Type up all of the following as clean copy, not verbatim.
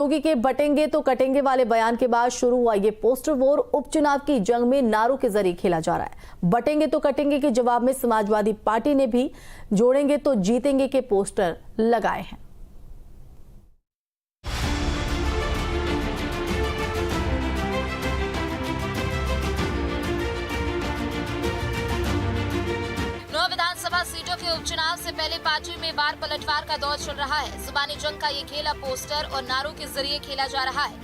योगी के बटेंगे तो कटेंगे वाले बयान के बाद शुरू हुआ ये पोस्टर वॉर उपचुनाव की जंग में नारों के जरिए खेला जा रहा है। बटेंगे तो कटेंगे के जवाब में समाजवादी पार्टी ने भी जोड़ेंगे तो जीतेंगे के पोस्टर लगाए हैं। विधानसभा सीटों के उपचुनाव से पहले पार्टी में बार पलटवार का दौर चल रहा है। जुबानी जंग का ये खेल अब पोस्टर और नारों के जरिए खेला जा रहा है।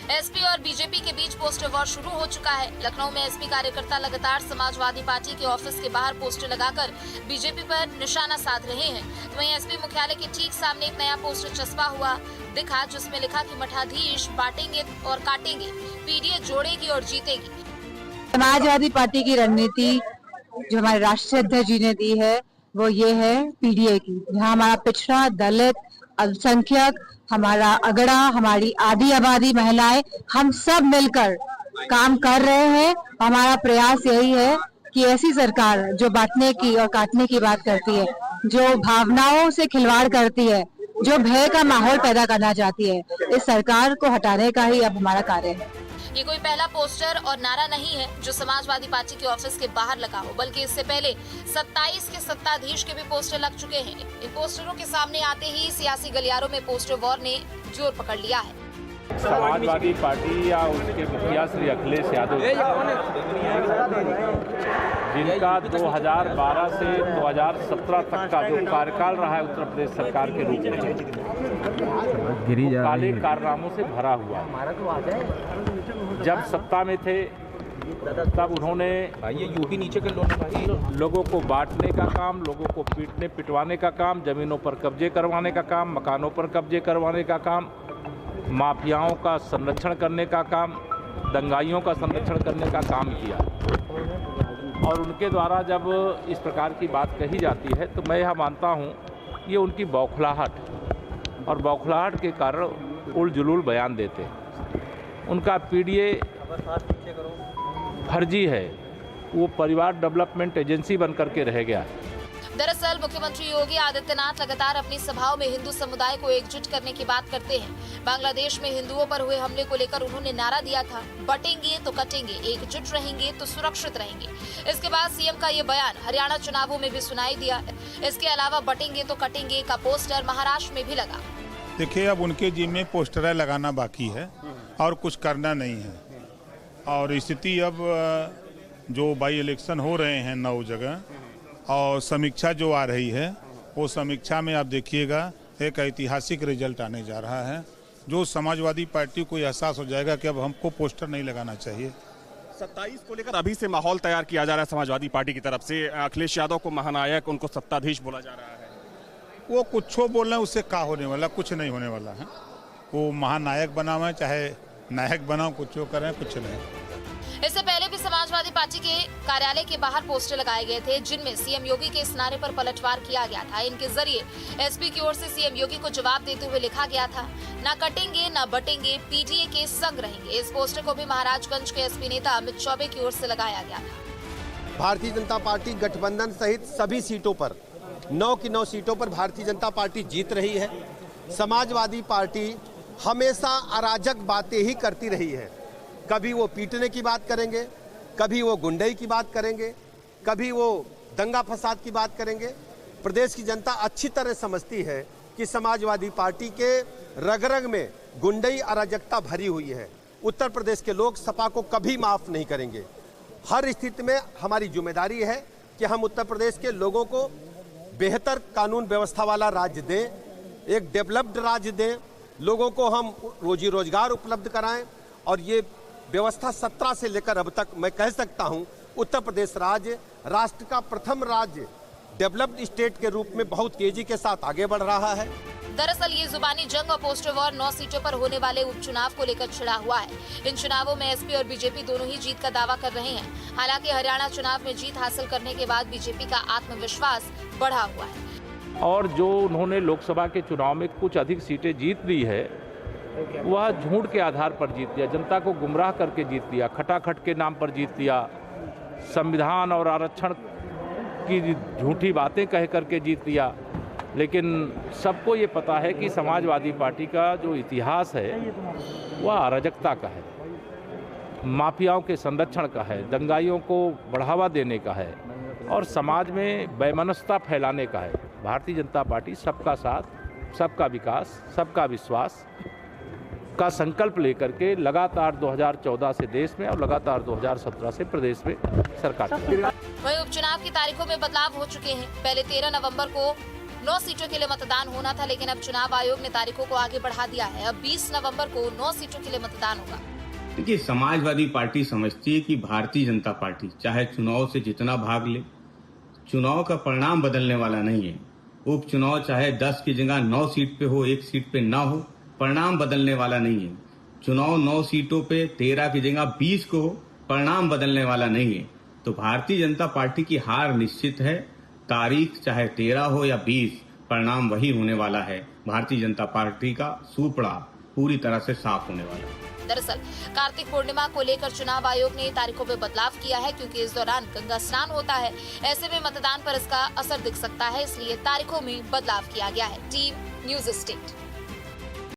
एसपी और बीजेपी के बीच पोस्टर वॉर शुरू हो चुका है। लखनऊ में एसपी कार्यकर्ता लगातार समाजवादी पार्टी के ऑफिस के बाहर पोस्टर लगाकर बीजेपी पर निशाना साध रहे हैं। तो वहीं एसपी मुख्यालय के ठीक सामने एक नया पोस्टर चस्पा हुआ दिखा, जिसमें लिखा कि मठाधीश बांटेंगे और काटेंगे, पीडीए जोड़ेगी और जीतेगी। समाजवादी पार्टी की रणनीति जो हमारे राष्ट्रीय अध्यक्ष जी ने दी है वो ये है पीडीए की, जहाँ हमारा पिछड़ा, दलित, अल्पसंख्यक, हमारा अगड़ा, हमारी आधी आबादी, महिलाएं, हम सब मिलकर काम कर रहे हैं। हमारा प्रयास यही है कि ऐसी सरकार जो बांटने की और काटने की बात करती है, जो भावनाओं से खिलवाड़ करती है, जो भय का माहौल पैदा करना चाहती है, इस सरकार को हटाने का ही अब हमारा कार्य है। ये कोई पहला पोस्टर और नारा नहीं है जो समाजवादी पार्टी के ऑफिस के बाहर लगा हो, बल्कि इससे पहले 27 के सत्ताधीश के भी पोस्टर लग चुके हैं। इन पोस्टरों के सामने आते ही सियासी गलियारों में पोस्टर वॉर ने जोर पकड़ लिया है। समाजवादी पार्टी या उसके मुखिया श्री अखिलेश यादव, जिनका 2012 से 2017 तक का जो कार्यकाल रहा है उत्तर प्रदेश सरकार के रूप में, काले कारनामों से भरा हुआ है। जब सत्ता में थे तब उन्होंने लोगों को बांटने का काम, लोगों को पीटने पिटवाने का काम, जमीनों पर कब्जे करवाने का काम, मकानों पर कब्जे करवाने का काम, माफियाओं का संरक्षण करने का काम, दंगाइयों का संरक्षण करने का काम किया। और उनके द्वारा जब इस प्रकार की बात कही जाती है तो मैं यह मानता हूँ ये उनकी बौखलाहट और बौखलाहट के कारण उलझुल बयान देते हैं। उनका पीडीए फर्जी है, वो परिवार डेवलपमेंट एजेंसी बनकर के रह गया है। दरअसल मुख्यमंत्री योगी आदित्यनाथ लगातार अपनी सभाओं में हिंदू समुदाय को एकजुट करने की बात करते हैं। बांग्लादेश में हिंदुओं पर हुए हमले को लेकर उन्होंने नारा दिया था, बटेंगे तो कटेंगे, एकजुट रहेंगे तो सुरक्षित रहेंगे। इसके बाद सीएम का ये बयान हरियाणा चुनावों में भी सुनाई दिया। इसके अलावा बटेंगे तो कटेंगे का पोस्टर महाराष्ट्र में भी लगा। देखिए, अब उनके जिम में पोस्टर लगाना बाकी है और कुछ करना नहीं है। और स्थिति अब जो बाई इलेक्शन हो रहे हैं 9 जगह और समीक्षा जो आ रही है, वो समीक्षा में आप देखिएगा एक ऐतिहासिक रिजल्ट आने जा रहा है, जो समाजवादी पार्टी को एहसास हो जाएगा कि अब हमको पोस्टर नहीं लगाना चाहिए। 27 को लेकर अभी से माहौल तैयार किया जा रहा है समाजवादी पार्टी की तरफ से। अखिलेश यादव को महानायक, उनको सत्ताधीश बोला जा रहा है। वो कुछ बोल रहे हैं, उससे क्या होने वाला, कुछ नहीं होने वाला है। वो महानायक बना हुआ है, चाहे नायक बनाओ, कुछ करें, कुछ नहीं। इससे पहले भी समाजवादी पार्टी के कार्यालय के बाहर पोस्टर लगाए गए थे, जिनमें सीएम योगी के इस नारे पर पलटवार किया गया था। इनके जरिए एसपी की ओर से सीएम योगी को जवाब देते हुए लिखा गया था, ना कटेंगे ना बटेंगे, पीडीए के संग रहेंगे। इस पोस्टर को भी महाराजगंज के एसपी नेता अमित चौबे की ओर से लगाया गया था। भारतीय जनता पार्टी गठबंधन सहित सभी सीटों पर 9 की 9 सीटों पर भारतीय जनता पार्टी जीत रही है। समाजवादी पार्टी हमेशा अराजक बातें ही करती रही है। कभी वो पीटने की बात करेंगे, कभी वो गुंडई की बात करेंगे, कभी वो दंगा फसाद की बात करेंगे। प्रदेश की जनता अच्छी तरह समझती है कि समाजवादी पार्टी के रग रग में गुंडई अराजकता भरी हुई है। उत्तर प्रदेश के लोग सपा को कभी माफ नहीं करेंगे। हर स्थिति में हमारी जिम्मेदारी है कि हम उत्तर प्रदेश के लोगों को बेहतर कानून व्यवस्था वाला राज्य दें, एक डेवलप्ड राज्य दें, लोगों को हम रोजी रोजगार उपलब्ध कराएं। और ये व्यवस्था 17 से लेकर अब तक मैं कह सकता हूं उत्तर प्रदेश राज्य राष्ट्र का प्रथम राज्य डेवलप्ड स्टेट के रूप में बहुत तेजी के साथ आगे बढ़ रहा है। दरअसल ये जुबानी जंग और पोस्टर वॉर 9 सीटों पर होने वाले उपचुनाव को लेकर छिड़ा हुआ है। इन चुनावों में एसपी और बीजेपी दोनों ही जीत का दावा कर रहे हैं। हालांकि हरियाणा चुनाव में जीत हासिल करने के बाद बीजेपी का आत्मविश्वास बढ़ा हुआ है। और जो उन्होंने लोकसभा के चुनाव में कुछ अधिक सीटें जीत ली है, वह झूठ के आधार पर जीत लिया, जनता को गुमराह करके जीत लिया, खटाखट के नाम पर जीत लिया, संविधान और आरक्षण की झूठी बातें कह करके जीत लिया। लेकिन सबको ये पता है कि समाजवादी पार्टी का जो इतिहास है वह अराजकता का है, माफियाओं के संरक्षण का है, दंगाइयों को बढ़ावा देने का है और समाज में वैमनस्यता फैलाने का है। भारतीय जनता पार्टी सबका साथ, सबका विकास, सबका विश्वास का संकल्प लेकर के लगातार 2014 से देश में और लगातार 2017 से प्रदेश में सरकार चला रही है। वहीं उपचुनाव की तारीखों में बदलाव हो चुके हैं। पहले 13 नवंबर को 9 सीटों के लिए मतदान होना था, लेकिन अब चुनाव आयोग ने तारीखों को आगे बढ़ा दिया है। अब 20 नवंबर को 9 सीटों के लिए मतदान होगा। देखिए, समाजवादी पार्टी समझती है कि भारतीय जनता पार्टी चाहे चुनाव से जितना भाग ले, चुनाव का परिणाम बदलने वाला नहीं है। उपचुनाव चाहे 10 की जगह 9 सीट पे हो, 1 सीट पे ना हो, परिणाम बदलने वाला नहीं है। चुनाव 9 सीटों पे 13 की जगह 20 को हो, परिणाम बदलने वाला नहीं है। तो भारतीय जनता पार्टी की हार निश्चित है। तारीख चाहे 13 हो या 20, परिणाम वही होने वाला है। भारतीय जनता पार्टी का सूपड़ा पूरी तरह से साफ होने वाला है। दरअसल कार्तिक पूर्णिमा को लेकर चुनाव आयोग ने तारीखों में बदलाव किया है, क्योंकि इस दौरान गंगा स्नान होता है। ऐसे में मतदान पर इसका असर दिख सकता है, इसलिए तारीखों में बदलाव किया गया है। Team news state.